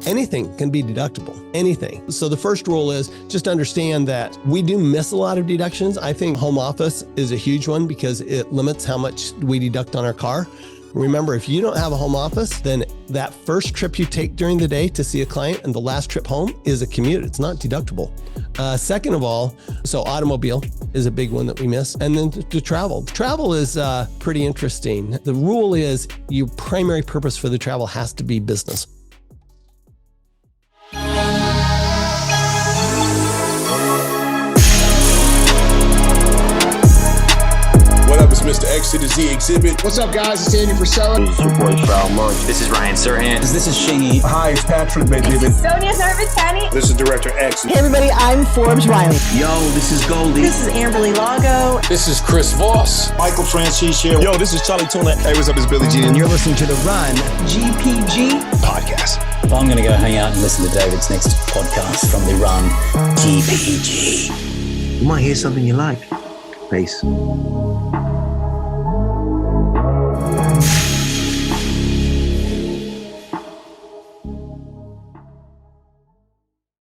anything can be deductible, anything. So the first rule is just understand that we do miss a lot of deductions. I think home office is a huge one because it limits how much we deduct on our car. Remember, if you don't have a home office, then that first trip you take during the day to see a client and the last trip home is a commute. It's not deductible. Second of all, so automobile is a big one that we miss. And then to travel. Travel is pretty interesting. The rule is your primary purpose for the travel has to be business. What up, it's Mr. X to the Z Exhibit. What's up, guys? It's Andy Frisella. This is your boy, Frau Munch. This is Ryan Serhant. This is Shingy. Hi, it's Patrick Bentley. This is Sonia Zarvatani. This is Director X. Hey, everybody, I'm Forbes Riley. Yo, this is Goldie. This is Amberly Lago. This is Chris Voss. Michael Francis here. Yo, this is Charlie Tuna. Hey, what's up? It's Billy G. And you're listening to The Run GpG podcast. Well, I'm going to go hang out and listen to David's next podcast from The Run GpG. You might hear something you like. Peace.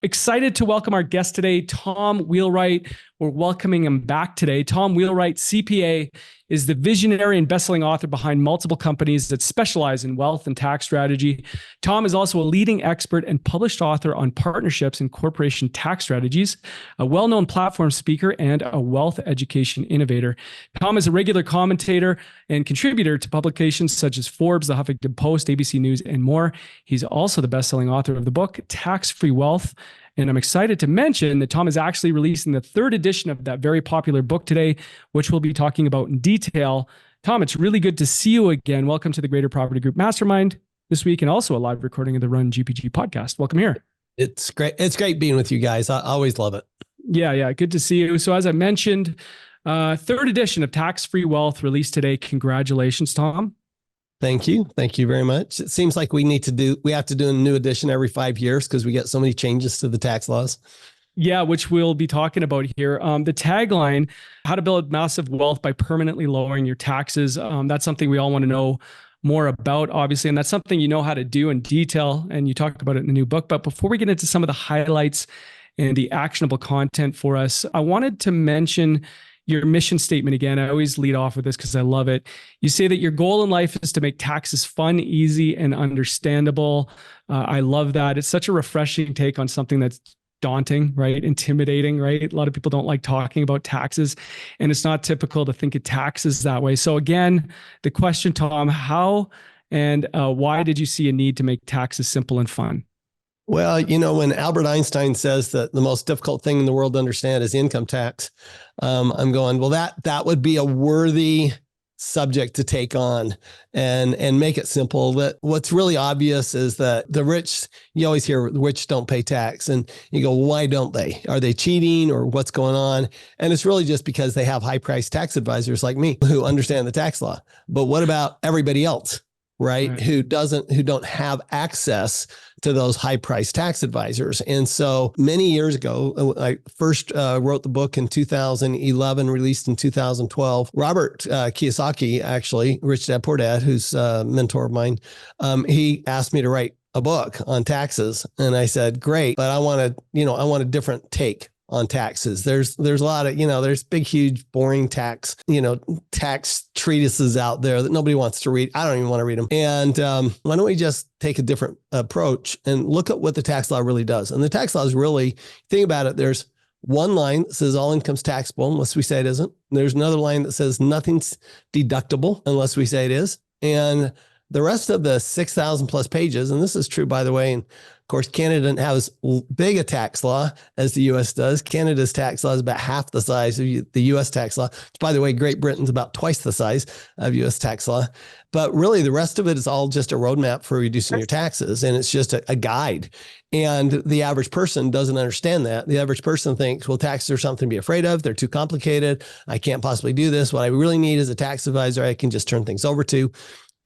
Excited to welcome our guest today, Tom Wheelwright. We're welcoming him back today. Tom Wheelwright, CPA, is the visionary and best-selling author behind multiple companies that specialize in wealth and tax strategy. Tom is also a leading expert and published author on partnerships and corporation tax strategies, a well-known platform speaker, and a wealth education innovator. Tom is a regular commentator and contributor to publications such as Forbes, the Huffington Post, ABC News, and more. He's also the best-selling author of the book, Tax-Free Wealth. And I'm excited to mention that Tom is actually releasing the third edition of that very popular book today, which we'll be talking about in detail. Tom, it's really good to see you again. Welcome to the Greater Property Group Mastermind this week, and also a live recording of the Run GpG podcast. Welcome here. It's great. It's great being with you guys. I always love it. Yeah. Good to see you. So as I mentioned, third edition of Tax-Free Wealth released today. Congratulations, Tom. Thank you. Thank you very much. It seems like we have to do a new edition every 5 years because we get so many changes to the tax laws. Yeah, which we'll be talking about here. The tagline, how to build massive wealth by permanently lowering your taxes. That's something we all want to know more about, obviously. And that's something you know how to do in detail. And you talk about it in the new book. But before we get into some of the highlights and the actionable content for us, I wanted to mention your mission statement again. I always lead off with this because I love it. You say that your goal in life is to make taxes fun, easy, and understandable. I love that. It's such a refreshing take on something that's daunting, right? Intimidating, right? A lot of people don't like talking about taxes, and it's not typical to think of taxes that way. So again, the question, Tom, how and why did you see a need to make taxes simple and fun? Well, when Albert Einstein says that the most difficult thing in the world to understand is income tax, I'm going, well, that would be a worthy subject to take on and make it simple. That what's really obvious is that the rich, you always hear the rich don't pay tax, and you go, well, why don't they? Are they cheating or what's going on? And it's really just because they have high-priced tax advisors like me who understand the tax law. But what about everybody else? Right. Who don't have access to those high priced tax advisors. And so many years ago, I first wrote the book in 2011, released in 2012. Robert Kiyosaki, actually, Rich Dad Poor Dad, who's a mentor of mine, he asked me to write a book on taxes. And I said, great, but I want a different take on taxes. There's a lot of, there's big, huge, boring tax treatises out there that nobody wants to read. I don't even want to read them. And why don't we just take a different approach and look at what the tax law really does? And the tax law is really, think about it, there's one line that says all income's taxable unless we say it isn't. There's another line that says nothing's deductible unless we say it is. And the rest of the 6,000 plus pages, and this is true, by the way, and of course, Canada doesn't have as big a tax law as the U.S. does. Canada's tax law is about half the size of the U.S. tax law. By the way, Great Britain's about twice the size of U.S. tax law. But really, the rest of it is all just a roadmap for reducing your taxes. And it's just a guide. And the average person doesn't understand that. The average person thinks, well, taxes are something to be afraid of. They're too complicated. I can't possibly do this. What I really need is a tax advisor I can just turn things over to.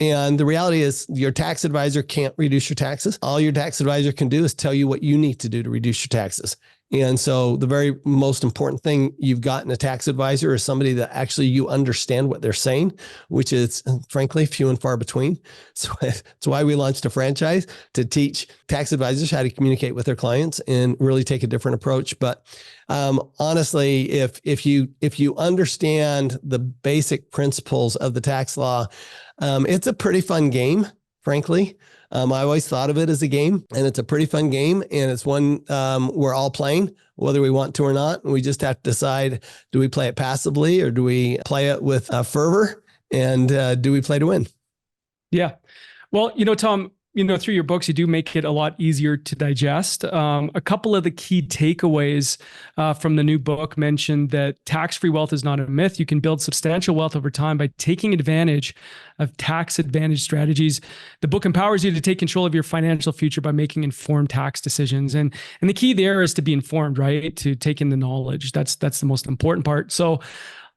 And the reality is your tax advisor can't reduce your taxes. All your tax advisor can do is tell you what you need to do to reduce your taxes. And so the very most important thing you've got in a tax advisor is somebody that actually you understand what they're saying, which is frankly few and far between. So that's why we launched a franchise to teach tax advisors how to communicate with their clients and really take a different approach. But honestly, if you understand the basic principles of the tax law, it's a pretty fun game, frankly. I always thought of it as a game, and it's a pretty fun game, and it's one we're all playing, whether we want to or not. And we just have to decide, do we play it passively or do we play it with fervor? And do we play to win? Yeah. Well, Tom, through your books, you do make it a lot easier to digest. A couple of the key takeaways from the new book mentioned that tax-free wealth is not a myth. You can build substantial wealth over time by taking advantage of tax advantage strategies. The book empowers you to take control of your financial future by making informed tax decisions. And the key there is to be informed, right? To take in the knowledge. That's the most important part. So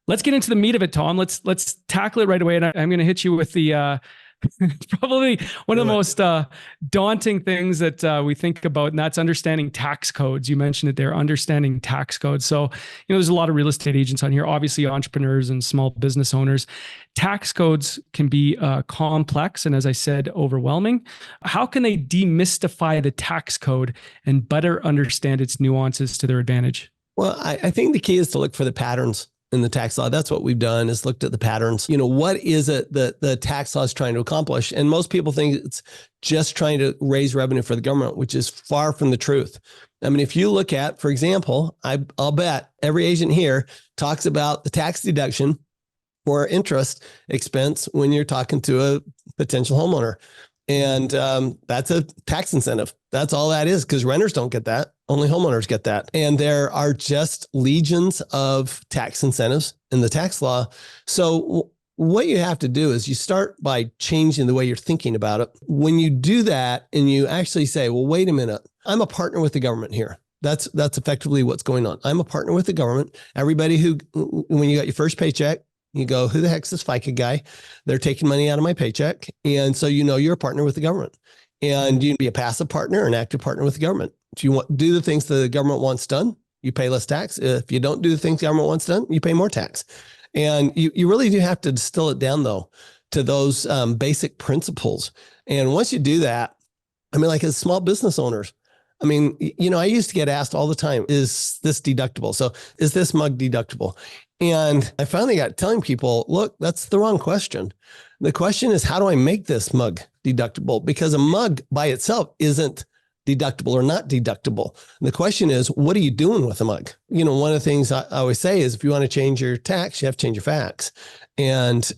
let's get into the meat of it, Tom. Let's tackle it right away. And I'm going to hit you with the probably one of the most daunting things that we think about, and that's understanding tax codes. You mentioned it there, understanding tax codes. So, there's a lot of real estate agents on here, obviously entrepreneurs and small business owners. Tax codes can be complex and, as I said, overwhelming. How can they demystify the tax code and better understand its nuances to their advantage? Well, I think the key is to look for the patterns in the tax law. That's what we've done, is looked at the patterns. What is it that the tax law is trying to accomplish? And most people think it's just trying to raise revenue for the government, which is far from the truth. I mean, if you look at, for example, I'll bet every agent here talks about the tax deduction for interest expense when you're talking to a potential homeowner. And that's a tax incentive. That's all that is, because renters don't get that. Only homeowners get that. And there are just legions of tax incentives in the tax law. So what you have to do is you start by changing the way you're thinking about it. When you do that and you actually say, well, wait a minute, I'm a partner with the government here. That's effectively what's going on. I'm a partner with the government. Everybody when you got your first paycheck, you go, who the heck's this FICA guy? They're taking money out of my paycheck. And so you're a partner with the government. And you can be a passive partner or an active partner with the government. If you do the things the government wants done, you pay less tax. If you don't do the things the government wants done, you pay more tax. And you really do have to distill it down, though, to those basic principles. And once you do that, I mean, like as small business owners, I mean, I used to get asked all the time, is this deductible? So is this mug deductible? And I finally got telling people, look, that's the wrong question. The question is, how do I make this mug deductible? Because a mug by itself isn't deductible or not deductible. The question is, what are you doing with a mug? One of the things I always say is, if you want to change your tax, you have to change your facts. And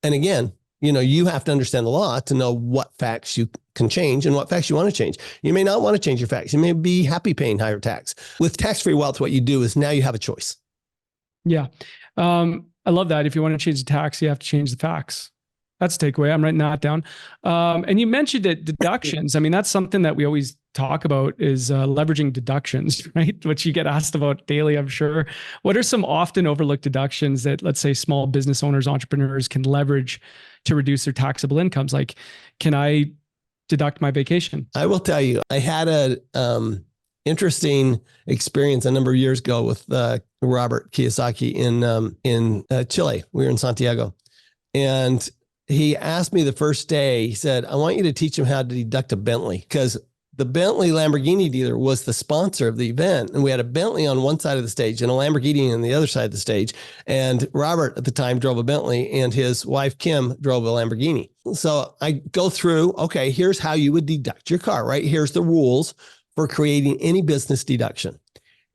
again, you have to understand the law to know what facts you can change and what facts you want to change. You may not want to change your facts. You may be happy paying higher tax. With tax-free wealth, what you do is now you have a choice. Yeah. I love that. If you want to change the tax, you have to change the facts. That's a takeaway. I'm writing that down. And you mentioned that deductions. I mean, that's something that we always talk about is leveraging deductions, right? Which you get asked about daily, I'm sure. What are some often overlooked deductions that, let's say, small business owners, entrepreneurs can leverage to reduce their taxable incomes? Like, can I deduct my vacation? I will tell you, I had a interesting experience a number of years ago with Robert Kiyosaki in Chile. We were in Santiago, and he asked me the first day, he said, I want you to teach him how to deduct a Bentley, because the Bentley Lamborghini dealer was the sponsor of the event. And we had a Bentley on one side of the stage and a Lamborghini on the other side of the stage. And Robert at the time drove a Bentley and his wife, Kim, drove a Lamborghini. So I go through, okay, here's how you would deduct your car, right? Here's the rules for creating any business deduction.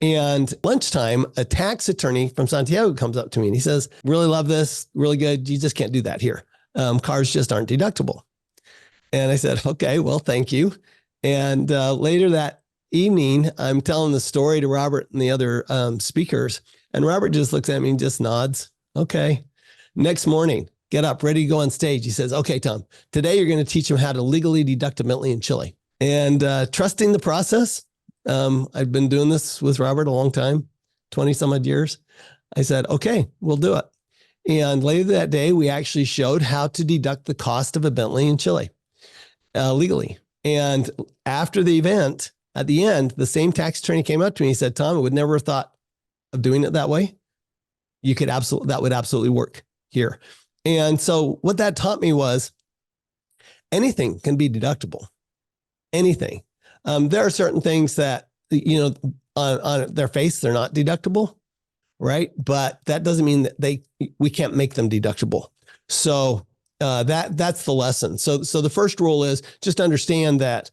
And lunchtime, a tax attorney from Santiago comes up to me and he says, really love this, really good. You just can't do that here. Cars just aren't deductible. And I said, okay, well, thank you. And later that evening, I'm telling the story to Robert and the other speakers. And Robert just looks at me and just nods. Okay. Next morning, get up, ready to go on stage. He says, okay, Tom, today you're going to teach him how to legally deduct a Bentley in Chile. And trusting the process, I've been doing this with Robert a long time, 20 some odd years. I said, okay, we'll do it. And later that day, we actually showed how to deduct the cost of a Bentley in Chile legally. And after the event, at the end, the same tax attorney came up to me and said, Tom, I would never have thought of doing it that way. That would absolutely work here. And so what that taught me was anything can be deductible. Anything. There are certain things that, on their face, they're not deductible, right? But that doesn't mean that we can't make them deductible. So that's the lesson. So the first rule is just understand that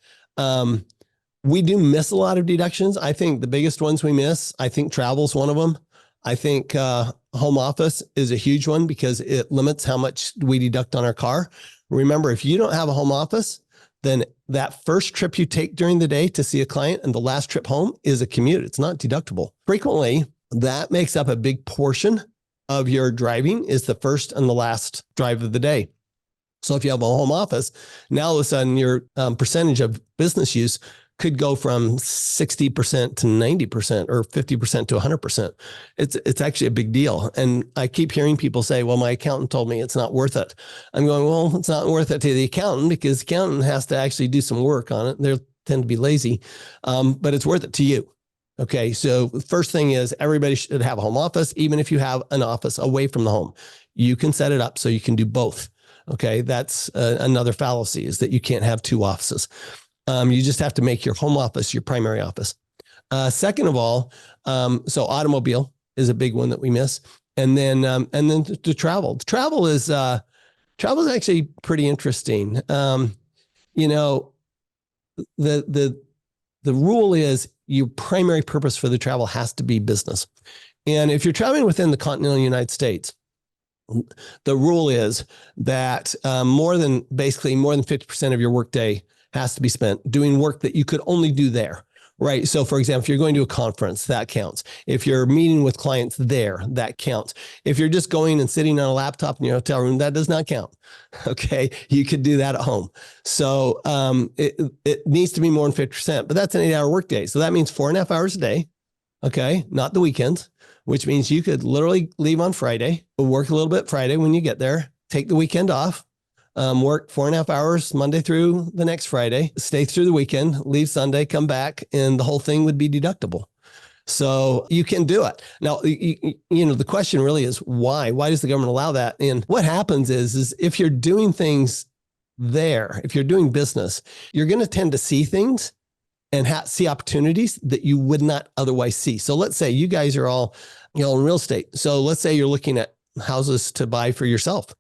we do miss a lot of deductions. I think the biggest ones we miss, I think travel's one of them. I think home office is a huge one because it limits how much we deduct on our car. Remember, if you don't have a home office, then that first trip you take during the day to see a client and the last trip home is a commute. It's not deductible. Frequently, that makes up a big portion of your driving is the first and the last drive of the day. So if you have a home office, now all of a sudden your percentage of business use could go from 60% to 90% or 50% to 100%. It's actually a big deal. And I keep hearing people say, well, my accountant told me it's not worth it. I'm going, well, it's not worth it to the accountant because the accountant has to actually do some work on it. They tend to be lazy, but it's worth it to you. Okay. So the first thing is everybody should have a home office, even if you have an office away from the home. You can set it up so you can do both. Okay. That's another fallacy is that you can't have two offices. You just have to make your home office your primary office. Second of all, so automobile is a big one that we miss. And then to travel. Travel is actually pretty interesting. The rule is your primary purpose for the travel has to be business. And if you're traveling within the continental United States, the rule is that more than 50% of your workday has to be spent doing work that you could only do there, right? So for example, if you're going to a conference, that counts. If you're meeting with clients there, that counts. If you're just going and sitting on a laptop in your hotel room, that does not count. Okay. You could do that at home. So it needs to be more than 50%, but that's an 8-hour workday. So that means 4.5 hours a day. Okay. Not the weekends, which means you could literally leave on Friday, work a little bit Friday when you get there, take the weekend off, work 4.5 hours Monday through the next Friday, stay through the weekend, leave Sunday, come back, and the whole thing would be deductible. So you can do it. Now, the question really is why? Why does the government allow that? And what happens is if you're doing things there, if you're doing business, you're going to tend to see things and see opportunities that you would not otherwise see. So let's say you guys are all, in real estate. So let's say you're looking at houses to buy for yourself.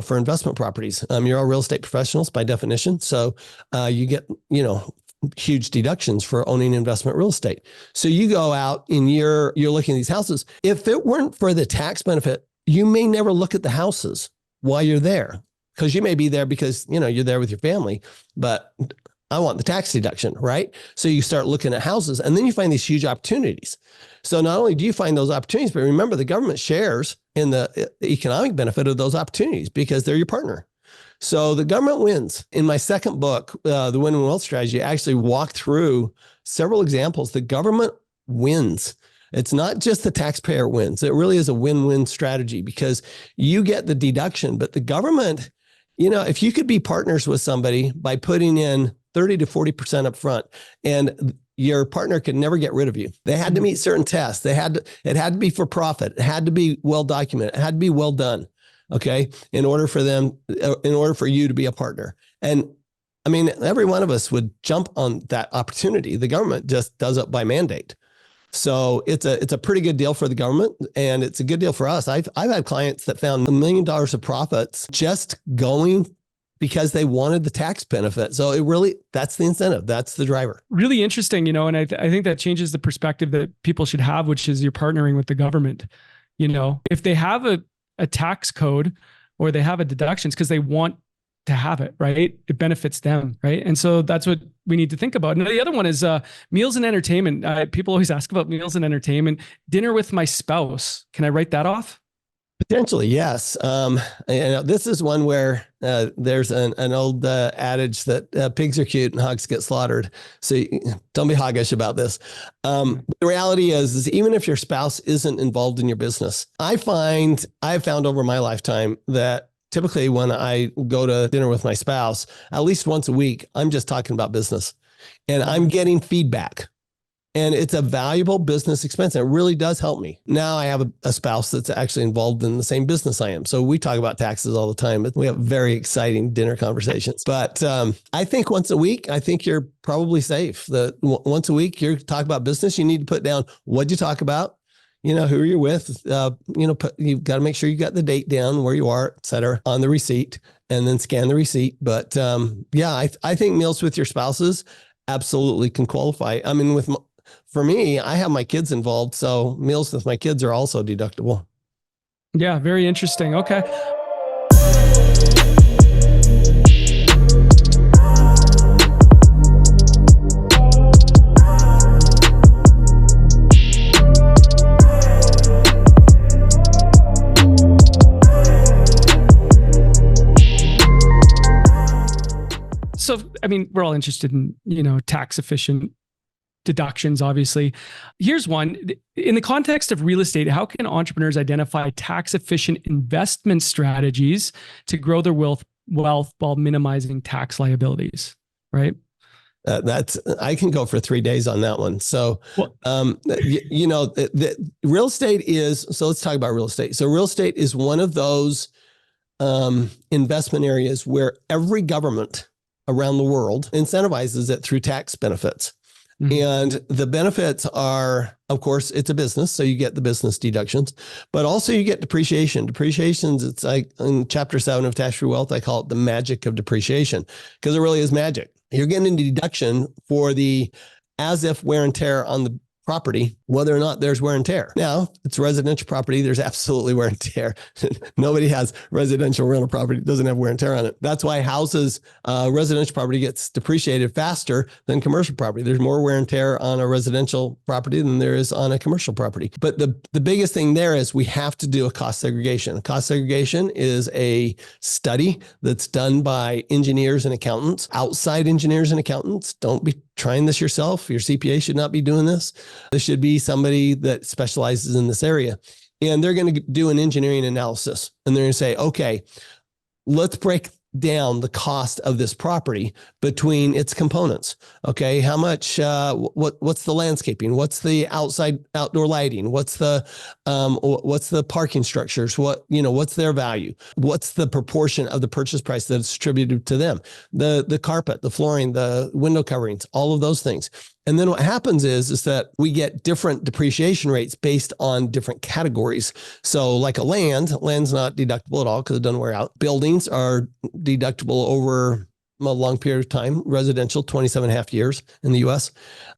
For investment properties, you're all real estate professionals by definition. So you get, huge deductions for owning investment real estate. So you go out and you're looking at these houses. If it weren't for the tax benefit, you may never look at the houses while you're there because you may be there because, you're there with your family, but I want the tax deduction, right? So you start looking at houses and then you find these huge opportunities. So not only do you find those opportunities, but remember the government shares in the economic benefit of those opportunities because they're your partner. So the government wins. In my second book, The Win-Win Wealth Strategy, I actually walk through several examples. The government wins. It's not just the taxpayer wins. It really is a win-win strategy because you get the deduction, but the government, if you could be partners with somebody by putting in 30 to 40% up front and your partner could never get rid of you. They had to meet certain tests. It had to be for profit. It had to be well documented. It had to be well done. Okay. In order for you to be a partner. And every one of us would jump on that opportunity. The government just does it by mandate. So it's a pretty good deal for the government and it's a good deal for us. I've had clients that found $1 million of profits just going because they wanted the tax benefit. So that's the incentive. That's the driver. Really interesting, and I think that changes the perspective that people should have, which is you're partnering with the government. If they have a tax code or they have a deductions because they want to have it, right? It benefits them, right? And so that's what we need to think about. And the other one is meals and entertainment. People always ask about meals and entertainment. Dinner with my spouse. Can I write that off? Potentially, yes. This is one where there's an old adage that pigs are cute and hogs get slaughtered. So don't be hoggish about this. The reality is even if your spouse isn't involved in your business, I've found over my lifetime that typically when I go to dinner with my spouse, at least once a week, I'm just talking about business. and I'm getting feedback. And it's a valuable business expense. And it really does help me. Now I have a spouse that's actually involved in the same business I am. So we talk about taxes all the time. We have very exciting dinner conversations. But I think once a week, I think you're probably safe. Once a week, you're talking about business. You need to put down what'd you talk about, who you're with, you've got to make sure you got the date down, where you are, et cetera, on the receipt, and then scan the receipt. But I think meals with your spouses absolutely can qualify. I mean, for me, I have my kids involved, so meals with my kids are also deductible. Yeah, very interesting. Okay. So, I mean, we're all interested in, tax efficient deductions, obviously. Here's one. In the context of real estate, how can entrepreneurs identify tax efficient investment strategies to grow their wealth while minimizing tax liabilities? Right. I can go for 3 days on that one. So, the real estate is, so let's talk about real estate. So real estate is one of those investment areas where every government around the world incentivizes it through tax benefits. Mm-hmm. And the benefits are, of course, it's a business, so you get the business deductions, but also you get depreciation. Depreciations, it's like in Chapter 7 of Tax Free Wealth, I call it the magic of depreciation, because it really is magic. You're getting a deduction for the as if wear and tear on the property, whether or not there's wear and tear. Now, it's residential property. There's absolutely wear and tear. Nobody has residential rental property that doesn't have wear and tear on it. That's why residential property gets depreciated faster than commercial property. There's more wear and tear on a residential property than there is on a commercial property. But the biggest thing there is we have to do a cost segregation. Cost segregation is a study that's done by engineers and accountants, outside engineers and accountants. Don't be trying this yourself. Your CPA should not be doing this. This should be somebody that specializes in this area. And they're going to do an engineering analysis. And they're going to say, okay, let's break down the cost of this property between its components. Okay. How much, what's the landscaping? What's the outdoor lighting? What's the parking structures? What's their value? What's the proportion of the purchase price that's attributed to them? The carpet, the flooring, the window coverings, all of those things. And then what happens is that we get different depreciation rates based on different categories. So like land's not deductible at all because it doesn't wear out. Buildings are deductible over a long period of time. Residential, 27.5 years in the US,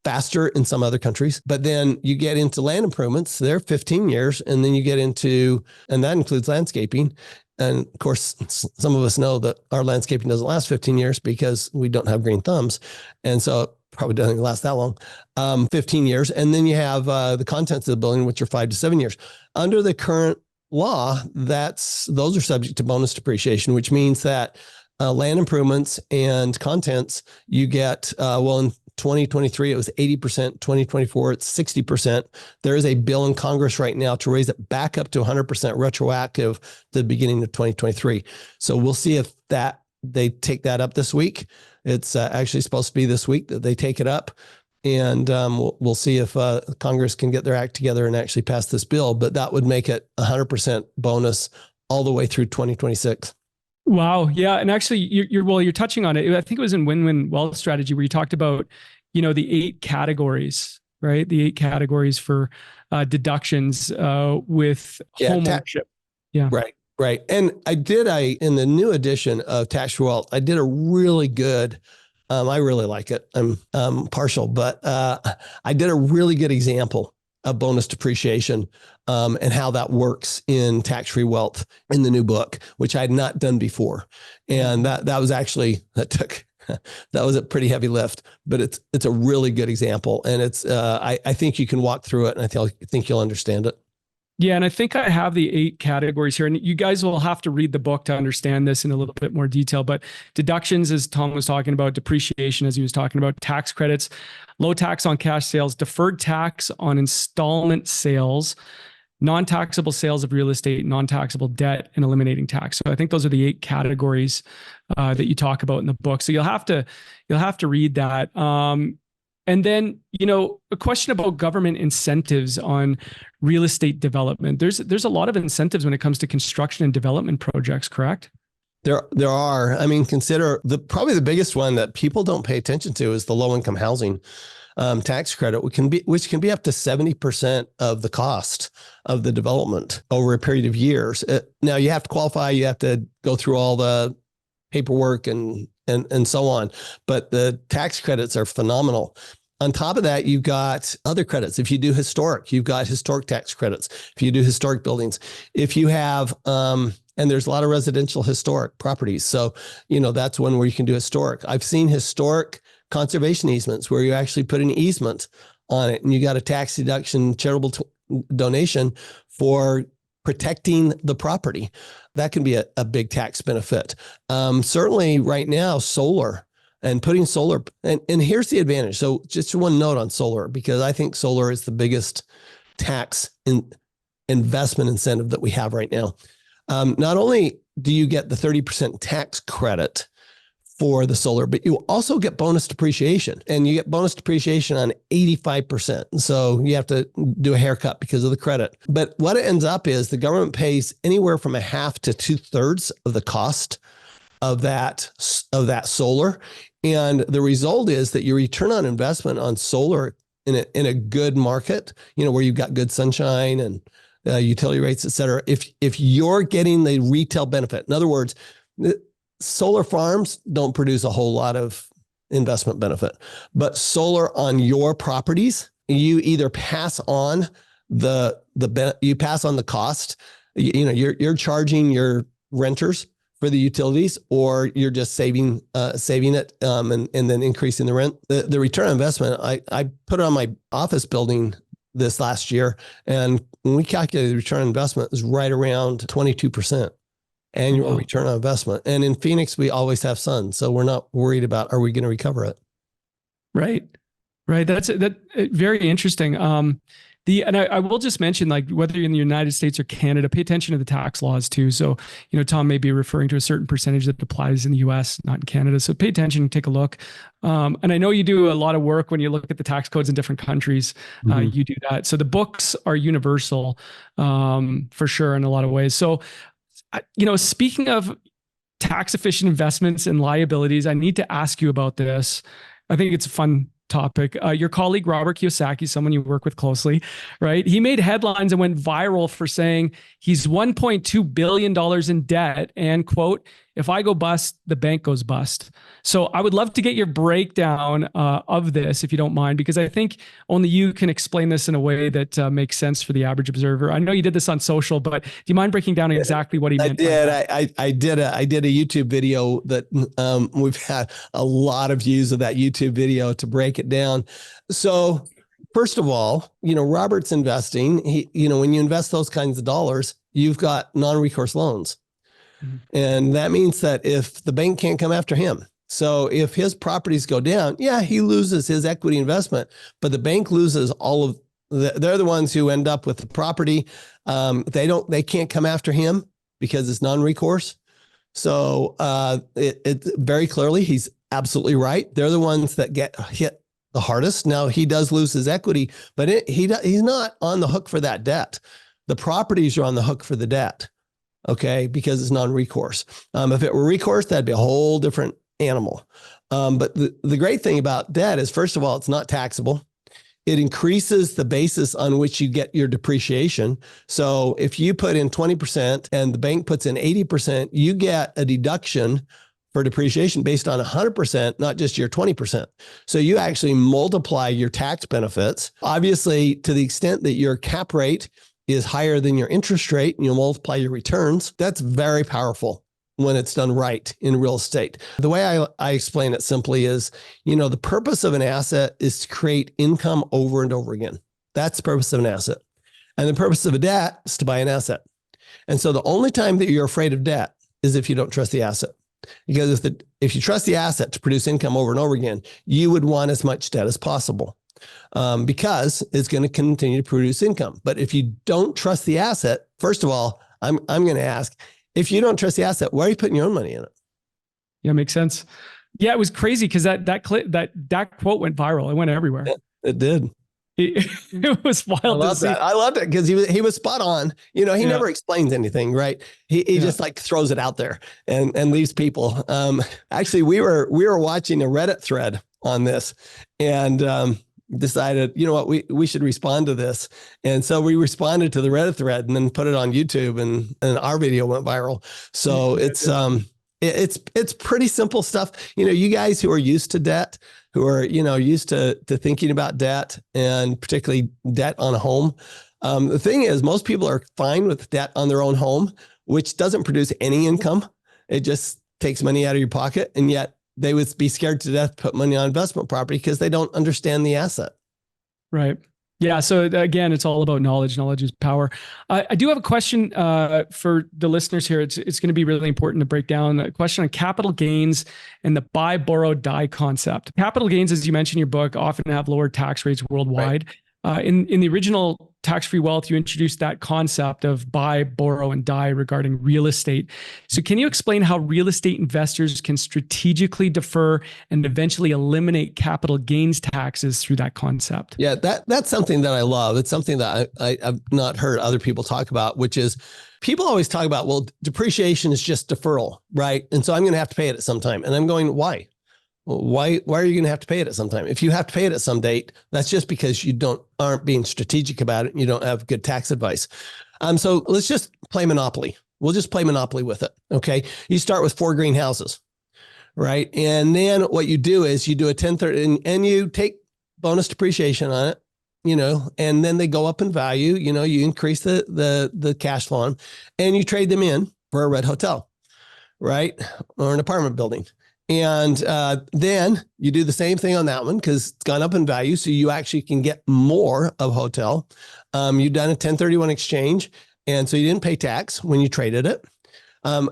faster in some other countries. But then you get into land improvements, they're 15 years. And then you get into, and that includes landscaping. And of course, some of us know that our landscaping doesn't last 15 years because we don't have green thumbs. And so probably doesn't last that long, 15 years. And then you have the contents of the building, which are 5 to 7 years. Under the current law, those are subject to bonus depreciation, which means that land improvements and contents, you get, in 2023, it was 80%, 2024, it's 60%. There is a bill in Congress right now to raise it back up to 100% retroactive to the beginning of 2023. So we'll see if they take that up this week. It's actually supposed to be this week that they take it up. And we'll see if Congress can get their act together and actually pass this bill. But that would make it 100% bonus all the way through 2026. Wow. Yeah. And actually, you're touching on it. I think it was in Win-Win Wealth Strategy where you talked about, the 8 categories, right? The 8 categories for deductions with homeownership. Yeah. Right. And in the new edition of Tax Free Wealth, I did a really good, I really like it. I'm partial, but I did a really good example of bonus depreciation and how that works in Tax Free Wealth in the new book, which I had not done before. And that was actually, that was a pretty heavy lift, but it's a really good example. And it's, I think you can walk through it and I think you'll understand it. Yeah. And I think I have the 8 categories here, and you guys will have to read the book to understand this in a little bit more detail. But deductions, as Tom was talking about, depreciation, as he was talking about, tax credits, low tax on cash sales, deferred tax on installment sales, non-taxable sales of real estate, non-taxable debt, and eliminating tax. So I think those are the 8 categories that you talk about in the book. So you'll have to read that. And then, a question about government incentives on real estate development. There's a lot of incentives when it comes to construction and development projects, correct? There are. I mean, consider probably the biggest one that people don't pay attention to is the low income housing tax credit, which can be up to 70% of the cost of the development over a period of years. Now you have to qualify. You have to go through all the paperwork and so on. But the tax credits are phenomenal. On top of that, you've got other credits. If you do historic, you've got historic tax credits. If you do historic buildings, if you have, and there's a lot of residential historic properties. So, that's one where you can do historic. I've seen historic conservation easements where you actually put an easement on it and you got a tax deduction charitable donation for protecting the property. That can be a big tax benefit. Certainly right now, solar and putting solar, and here's the advantage. So just one note on solar, because I think solar is the biggest tax investment incentive that we have right now. Not only do you get the 30% tax credit for the solar, but you also get bonus depreciation, and you get bonus depreciation on 85%. So you have to do a haircut because of the credit. But what it ends up is the government pays anywhere from 1/2 to 2/3 of the cost of that solar. And the result is that your return on investment on solar in a good market, where you've got good sunshine and utility rates, et cetera. If you're getting the retail benefit, in other words, solar farms don't produce a whole lot of investment benefit, but solar on your properties, you either pass on the cost, you're charging your renters for the utilities, or you're just saving it and then increasing the rent. The return on investment, I put it on my office building this last year, and when we calculated the return on investment, it was right around 22% annual return on investment. And in Phoenix, we always have sun, so we're not worried about, are we going to recover it? Right. That's very interesting. And I will just mention, like, whether you're in the United States or Canada, pay attention to the tax laws too. So, Tom may be referring to a certain percentage that applies in the US, not in Canada. So pay attention, take a look. And I know you do a lot of work when you look at the tax codes in different countries. You do that. So the books are universal for sure in a lot of ways. So, speaking of tax efficient investments and liabilities, I need to ask you about this. I think it's a fun topic. Your colleague, Robert Kiyosaki, someone you work with closely, right? He made headlines and went viral for saying he's $1.2 billion in debt and, quote, "If I go bust, the bank goes bust." So I would love to get your breakdown of this, if you don't mind, because I think only you can explain this in a way that makes sense for the average observer. I know you did this on social, but do you mind breaking down exactly what he meant? I did a YouTube video that we've had a lot of views of that YouTube video to break it down. So first of all, Robert's investing. When you invest those kinds of dollars, you've got non-recourse loans. And that means that if the bank can't come after him, so if his properties go down, he loses his equity investment, but the bank loses all of they're the ones who end up with the property. They can't come after him because it's non-recourse. So it very clearly, he's absolutely right. They're the ones that get hit the hardest. Now he does lose his equity, but he's not on the hook for that debt. The properties are on the hook for the debt. Okay, because it's non-recourse. If it were recourse, that'd be a whole different animal. But the great thing about debt is, first of all, it's not taxable. It increases the basis on which you get your depreciation. So if you put in 20% and the bank puts in 80%, you get a deduction for depreciation based on 100%, not just your 20%. So you actually multiply your tax benefits. Obviously, to the extent that your cap rate is higher than your interest rate and you'll multiply your returns, that's very powerful when it's done right in real estate. The way I explain it simply is, the purpose of an asset is to create income over and over again. That's the purpose of an asset. And the purpose of a debt is to buy an asset. And so the only time that you're afraid of debt is if you don't trust the asset. Because if you trust the asset to produce income over and over again, you would want as much debt as possible. because it's going to continue to produce income. But if you don't trust the asset, first of all, I'm going to ask, if you don't trust the asset, why are you putting your own money in it? Yeah, makes sense. Yeah, it was crazy because that quote went viral. It went everywhere. It did. It was wild to see. I loved it because he was spot on. He never explains anything, right? He just like throws it out there and leaves people. Actually, we were watching a Reddit thread on this and decided, you know what, we should respond to this. And so we responded to the Reddit thread and then put it on YouTube, and our video went viral. So it's pretty simple stuff. You guys who are used to debt, who are, used to thinking about debt, and particularly debt on a home. The thing is, most people are fine with debt on their own home, which doesn't produce any income. It just takes money out of your pocket. And yet they would be scared to death to put money on investment property because they don't understand the asset. Right. Yeah. So again, it's all about knowledge. Knowledge is power. I do have a question for the listeners here. It's going to be really important to break down a question on capital gains and the buy, borrow, die concept. Capital gains, as you mentioned in your book, often have lower tax rates worldwide. Right. In the original Tax-Free Wealth, you introduced that concept of buy, borrow, and die regarding real estate. So can you explain how real estate investors can strategically defer and eventually eliminate capital gains taxes through that concept? Yeah, that's something that I love. It's something that I've not heard other people talk about, which is people always talk about, well, depreciation is just deferral, right? And so I'm going to have to pay it at some time. And I'm going, why? Why are you going to have to pay it at some time? If you have to pay it at some date, that's just because you aren't being strategic about it and you don't have good tax advice. So let's just play Monopoly. We'll just play Monopoly with it. Okay. You start with 4 greenhouses, right? And then what you do is you do a 1030 and you take bonus depreciation on it, and then they go up in value, you increase the cash flow on them, and you trade them in for a red hotel, right? Or an apartment building. And then you do the same thing on that one because it's gone up in value. So you actually can get more of hotel. You've done a 1031 exchange. And so you didn't pay tax when you traded it.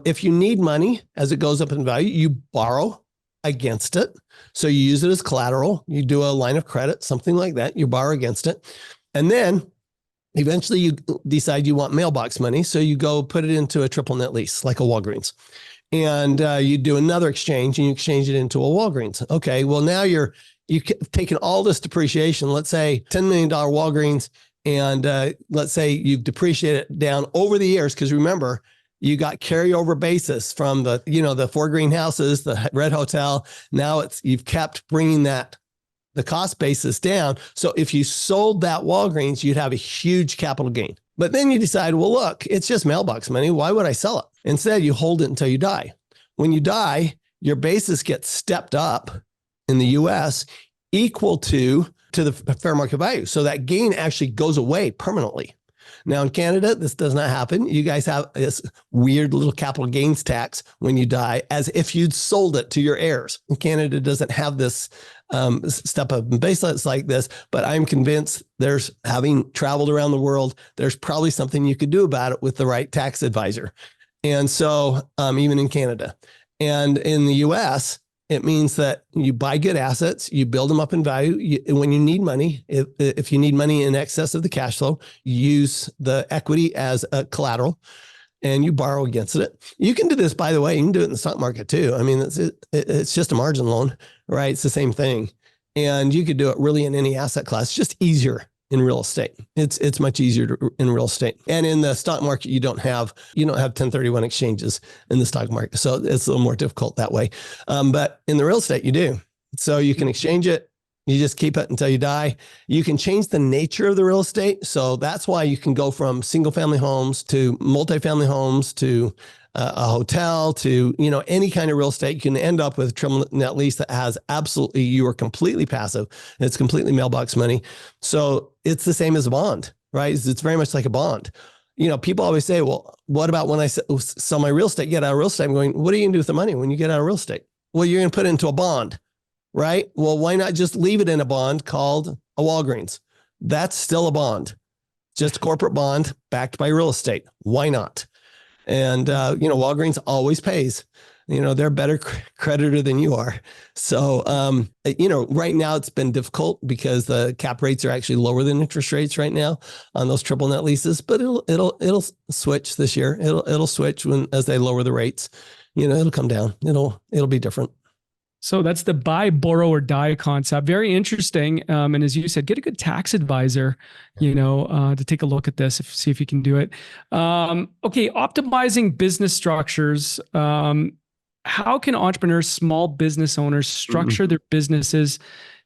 If you need money as it goes up in value, you borrow against it. So you use it as collateral. You do a line of credit, something like that. You borrow against it. And then eventually you decide you want mailbox money. So you go put it into a triple net lease, like a Walgreens. And you do another exchange and you exchange it into a Walgreens. Okay, well now you've taken all this depreciation, let's say $10 million Walgreens, and let's say you've depreciated it down over the years, because remember, you got carryover basis from the 4 greenhouses, the red hotel. Now you've kept bringing the cost basis down. So if you sold that Walgreens, you'd have a huge capital gain. But then you decide, well, look, it's just mailbox money. Why would I sell it? Instead, you hold it until you die. When you die, your basis gets stepped up in the US equal to the fair market value. So that gain actually goes away permanently. Now in Canada, this does not happen. You guys have this weird little capital gains tax when you die, as if you'd sold it to your heirs. And Canada doesn't have this step up in baselines like this, but I'm convinced having traveled around the world, there's probably something you could do about it with the right tax advisor. And so even in Canada and in the US, it means that you buy good assets, you build them up in value. When you need money, if you need money in excess of the cash flow, you use the equity as a collateral and you borrow against it. You can do this, by the way, you can do it in the stock market too. I mean, it's just a margin loan, right? It's the same thing. And you could do it really in any asset class. It's just easier in real estate. It's much easier in real estate. And in the stock market, you don't have 1031 exchanges in the stock market. So it's a little more difficult that way. But in the real estate, you do. So you can exchange it. You just keep it until you die. You can change the nature of the real estate. So that's why you can go from single family homes to multifamily homes to a hotel to, any kind of real estate. You can end up with a triple net lease that has you are completely passive. It's completely mailbox money. So it's the same as a bond, right? It's very much like a bond. People always say, well, what about when I sell my real estate, get out of real estate? I'm going, what are you going to do with the money when you get out of real estate? Well, you're going to put it into a bond, right? Well, why not just leave it in a bond called a Walgreens? That's still a bond, just a corporate bond backed by real estate. Why not? And, Walgreens always pays. they're a better creditor than you are. So, right now it's been difficult because the cap rates are actually lower than interest rates right now on those triple net leases, but it'll switch this year. It'll switch as they lower the rates, it'll come down. It'll be different. So that's the buy, borrow, or die concept. Very interesting. And as you said, get a good tax advisor, to take a look at this, see if you can do it. Okay, optimizing business structures. How can entrepreneurs, small business owners structure their businesses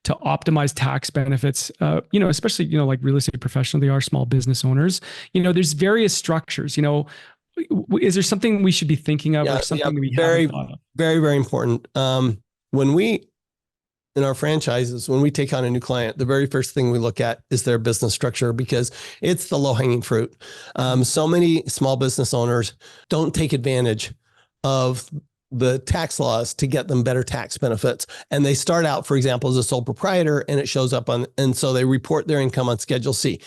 to optimize tax benefits? Especially, like real estate professional, they are small business owners. There's various structures, is there something we should be thinking of or something we haven't thought of? Very, very important. When we, in our franchises, when we take on a new client, the very first thing we look at is their business structure because it's the low-hanging fruit. So many small business owners don't take advantage of the tax laws to get them better tax benefits. And they start out, for example, as a sole proprietor, and it shows up and so they report their income on Schedule C.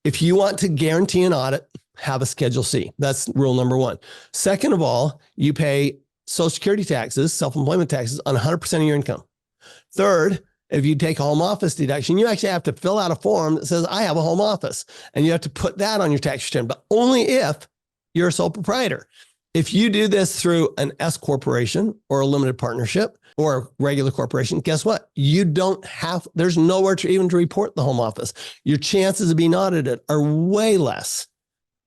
If you want to guarantee an audit, have a Schedule C. That's rule number one. Second of all, you pay Social Security taxes, self-employment taxes on 100% of your income. Third, if you take a home office deduction, you actually have to fill out a form that says, I have a home office, and you have to put that on your tax return, but only if you're a sole proprietor. If you do this through an S corporation or a limited partnership or a regular corporation, guess what? There's nowhere to even report the home office. Your chances of being audited are way less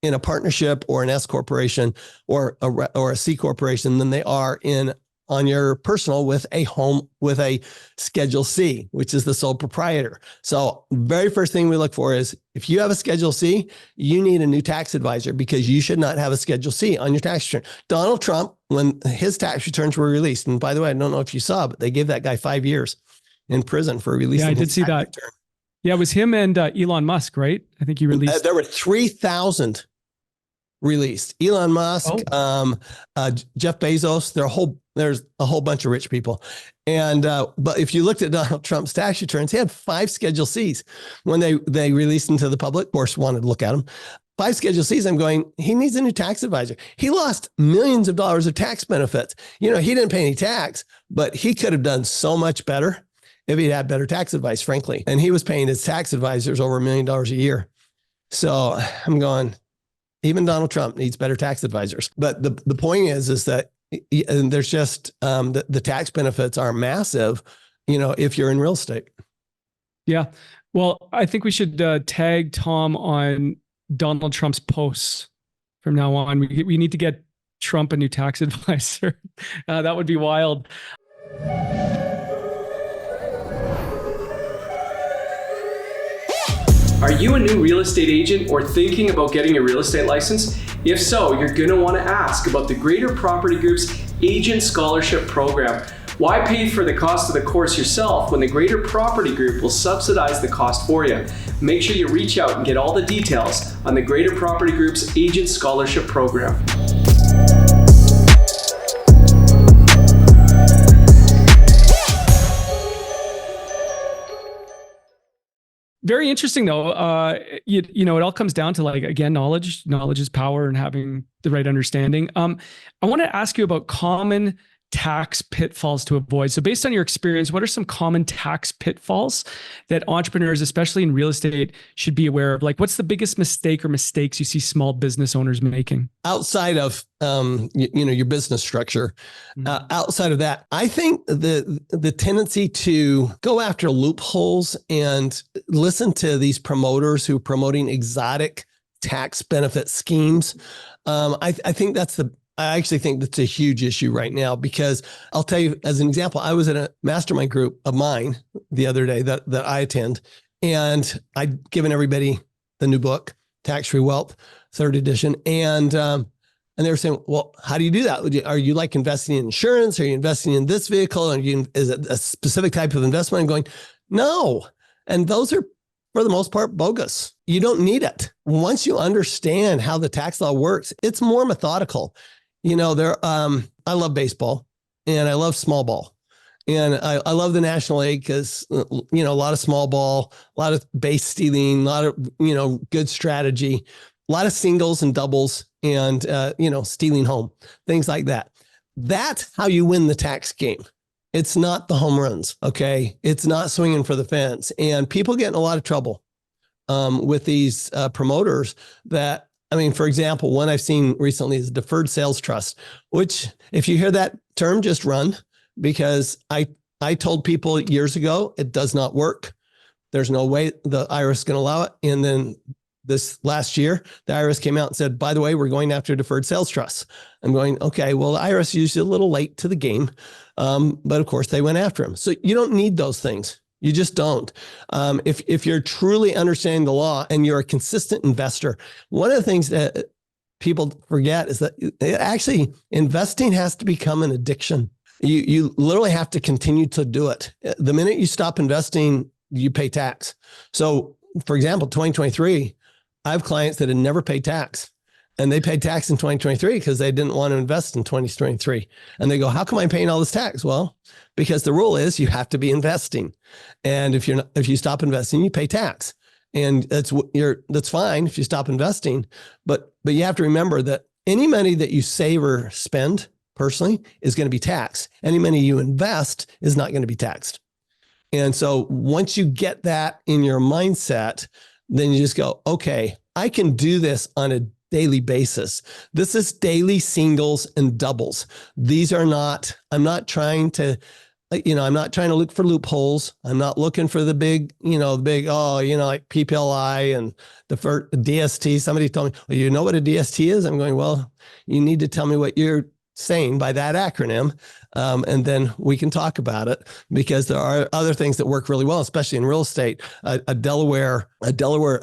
in a partnership or an S corporation or a C corporation than they are on your personal with a Schedule C, which is the sole proprietor. So very first thing we look for is if you have a Schedule C, you need a new tax advisor because you should not have a Schedule C on your tax return. Donald Trump, when his tax returns were released, and by the way, I don't know if you saw, but they gave that guy 5 years in prison for releasing. Yeah, I did see that. Return. Yeah, it was him and Elon Musk, right? I think he released. There were 3,000 released. Elon Musk, Jeff Bezos, there's a whole bunch of rich people. And, but if you looked at Donald Trump's tax returns, he had 5 Schedule Cs when they released them to the public. Of course, wanted to look at them. 5 Schedule Cs. I'm going, he needs a new tax advisor. He lost millions of dollars of tax benefits. He didn't pay any tax, but he could have done so much better if he'd had better tax advice, frankly. And he was paying his tax advisors over $1 million a year. So I'm going, even Donald Trump needs better tax advisors. But the point is that there's just the tax benefits are massive, if you're in real estate. Yeah. Well, I think we should tag Tom on Donald Trump's posts from now on. We need to get Trump a new tax advisor. That would be wild. Are you a new real estate agent or thinking about getting a real estate license? If so, you're going to want to ask about the Greater Property Group's Agent Scholarship Program. Why pay for the cost of the course yourself when the Greater Property Group will subsidize the cost for you? Make sure you reach out and get all the details on the Greater Property Group's Agent Scholarship Program. Very interesting though. It all comes down to again, knowledge is power and having the right understanding. I want to ask you about common tax pitfalls to avoid. So based on your experience, what are some common tax pitfalls that entrepreneurs, especially in real estate, should be aware of? What's the biggest mistake or mistakes you see small business owners making? Outside of, your business structure, outside of that, I think the tendency to go after loopholes and listen to these promoters who are promoting exotic tax benefit schemes. I actually think that's a huge issue right now because I'll tell you, as an example, I was in a mastermind group of mine the other day that I attend, and I'd given everybody the new book, Tax Free Wealth, 3rd edition. And they were saying, well, how do you do that? Are you investing in insurance? Are you investing in this vehicle? Is it a specific type of investment? I'm going, no. And those are, for the most part, bogus. You don't need it. Once you understand how the tax law works, it's more methodical. I love baseball and I love small ball, and I love the National League because, a lot of small ball, a lot of base stealing, a lot of, good strategy, a lot of singles and doubles and, stealing home, things like that. That's how you win the tax game. It's not the home runs. Okay. It's not swinging for the fence, and people get in a lot of trouble with these promoters that, I mean, for example, one I've seen recently is deferred sales trust, which if you hear that term, just run, because I told people years ago, it does not work. There's no way the IRS is going to allow it. And then this last year, the IRS came out and said, by the way, we're going after deferred sales trusts. I'm going, okay, well, the IRS is usually a little late to the game. But of course they went after them. So you don't need those things. You just don't. If you're truly understanding the law and you're a consistent investor, one of the things that people forget is that actually investing has to become an addiction. You literally have to continue to do it. The minute you stop investing, you pay tax. So for example, 2023, I have clients that had never paid tax, and they paid tax in 2023 because they didn't want to invest in 2023. And they go, how come I'm paying all this tax? Well, because the rule is you have to be investing. And if you stop investing, you pay tax. And that's fine if you stop investing. But you have to remember that any money that you save or spend personally is going to be taxed. Any money you invest is not going to be taxed. And so once you get that in your mindset, then you just go, okay, I can do this on a daily basis. This is daily singles and doubles. These are not, I'm not trying to look for loopholes. I'm not looking for the big, like PPLI and the DST. Somebody told me, well, you know what a DST is? I'm going, well, you need to tell me what you're saying by that acronym. And then we can talk about it, because there are other things that work really well, especially in real estate. A Delaware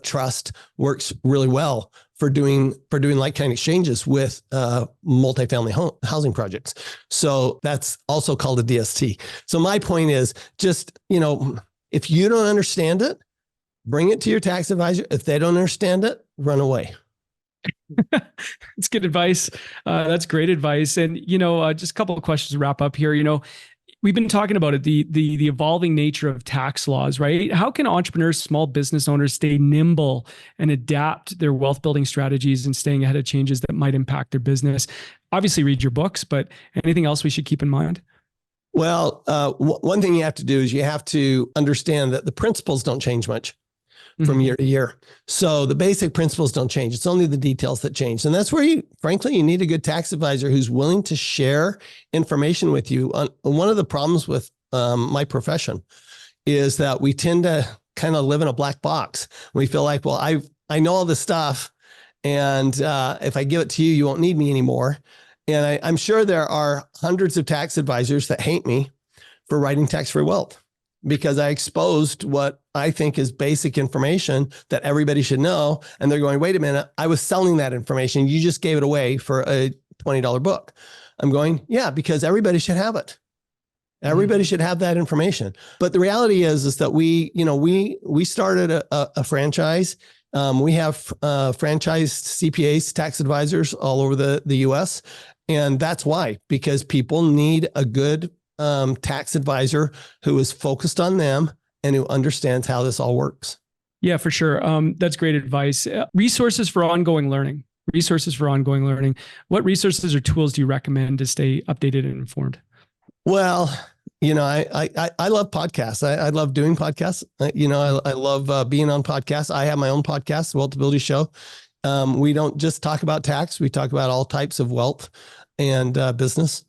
trust works really well for doing like kind exchanges with multifamily housing projects. So that's also called a DST. So my point is just, if you don't understand it, bring it to your tax advisor. If they don't understand it, run away. That's good advice. That's great advice. And, just a couple of questions to wrap up here. We've been talking about it, the evolving nature of tax laws, right? How can entrepreneurs, small business owners stay nimble and adapt their wealth building strategies and staying ahead of changes that might impact their business? Obviously read your books, but anything else we should keep in mind? Well, one thing you have to do is you have to understand that the principles don't change much from year to year. So the basic principles don't change. It's only the details that change. And that's where you need a good tax advisor who's willing to share information with you. One of the problems with my profession is that we tend to kind of live in a black box. We feel like, well, I know all this stuff, and if I give it to you, you won't need me anymore. And I'm sure there are hundreds of tax advisors that hate me for writing tax-free wealth, because I exposed what I think is basic information that everybody should know. And they're going, wait a minute, I was selling that information. You just gave it away for a $20 book. I'm going, yeah, because everybody should have it. Everybody should have that information. But the reality is that we started a franchise. We have franchised CPAs, tax advisors all over the US. And that's why, because people need a good tax advisor who is focused on them and who understands how this all works. Yeah, for sure. That's great advice. Resources for ongoing learning. What resources or tools do you recommend to stay updated and informed? Well, I love podcasts. I love doing podcasts. I love being on podcasts. I have my own podcast, the Wealthability Show. We don't just talk about tax. We talk about all types of wealth and business.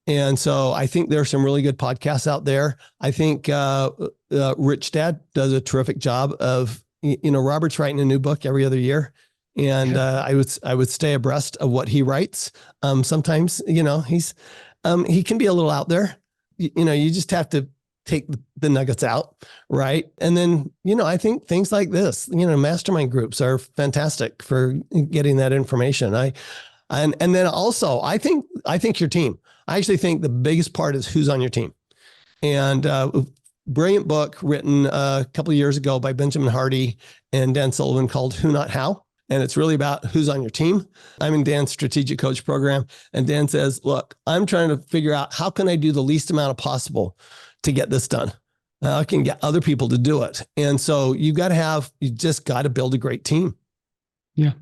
And so I think there's some really good podcasts out there. I think Rich Dad does a terrific job of, Robert's writing a new book every other year. And I would stay abreast of what he writes. Sometimes, he can be a little out there. You just have to take the nuggets out, right? And then, I think things like this, mastermind groups are fantastic for getting that information. And then also, I think your team. I actually think the biggest part is who's on your team. And brilliant book written a couple of years ago by Benjamin Hardy and Dan Sullivan called Who Not How. And it's really about who's on your team. I'm in Dan's strategic coach program. And Dan says, look, I'm trying to figure out how can I do the least amount of possible to get this done. I can get other people to do it. And so you just got to build a great team. Yeah.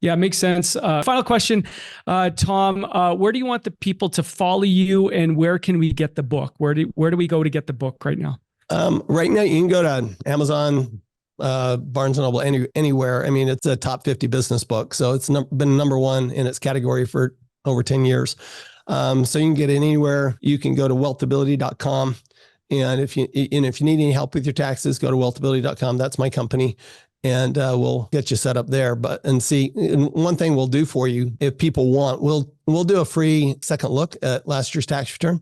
Yeah, makes sense. Final question, Tom, where do you want the people to follow you, and where can we get the book? Where do we go to get the book right now? Right now, you can go to Amazon, Barnes & Noble, anywhere. I mean, it's a top 50 business book. So it's been number one in its category for over 10 years. So you can get it anywhere. You can go to wealthability.com. And if you need any help with your taxes, go to wealthability.com. That's my company. And we'll get you set up there. And one thing we'll do for you, if people want, we'll do a free second look at last year's tax return.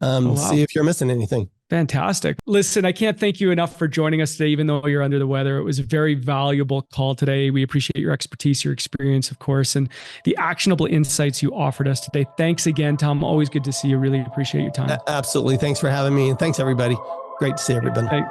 See if you're missing anything. Fantastic. Listen, I can't thank you enough for joining us today, even though you're under the weather. It was a very valuable call today. We appreciate your expertise, your experience, of course, and the actionable insights you offered us today. Thanks again, Tom. Always good to see you. Really appreciate your time. Absolutely. Thanks for having me. And thanks, everybody. Great to see everybody. Thanks.